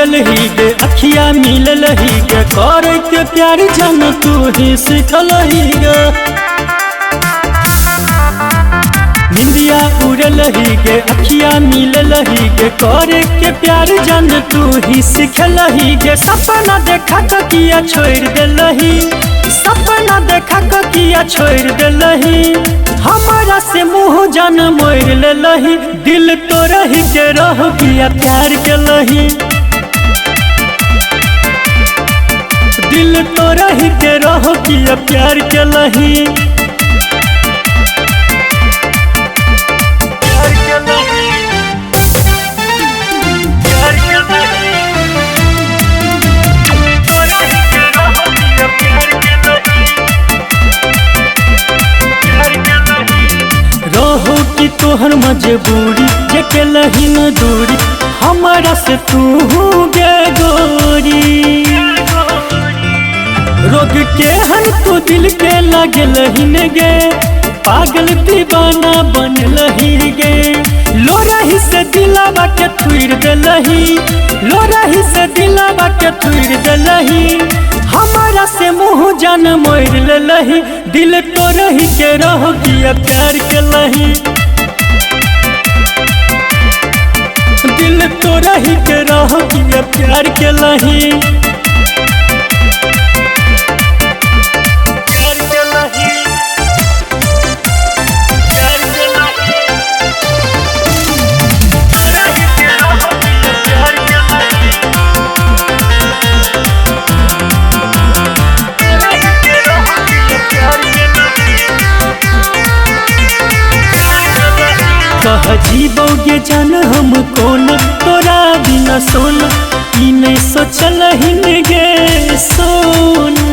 उड़ल ही गे अखिया मिलल ही गे करे के प्यार जान तू ही सिखल ही गे। निंदिया उड़ल ही गे अखिया मिलल ही गे करे के प्यार जान तू ही सिखल ही गे। सपना देखा के किया छोड़ देलही, सपना देखा के किया छोड़ देलही, हमारा से मुँह जान मोड़ लेलही। दिल तो रही के रह किया प्यार के लही, दिल तो रही के रह किया प्यार के लही। रहो कि तोहर मजबूरी जे के लही न दूरी, हमारा से तू गे गोरी। रोग के हन तू दिल के लगे लहीन गे, पागल दीवाना बन लही गे। लोरही से दिलावा के तुड़ देलही, लोरही से दिलावा के तुड़ देलही, हमारा से मुँह जान मोड़ लेलही। दिल तो रही के रह किया प्यार के लही, दिल तो रही के रह किया प्यार के लही। कह जीवोगे जान हम कौन तोरा बिना सोना, ई नहीं सोचल ही गे सोना।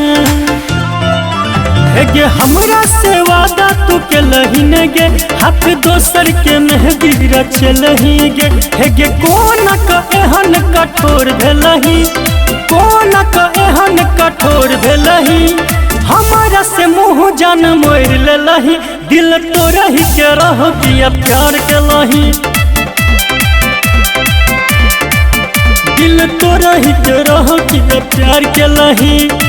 गे हमरा से वादा तू के लहीन गे, हाथ दोसर के मेहंदी रचल ही गे। गे कौन का एहन कठोर भेलही, कौन का एहन कठोर भेलही, हमारा से मुँह जान मोड़ लेलही। दिल तो रही के रह किया प्यार के लही, दिल तो रही के रह किया प्यार के लही।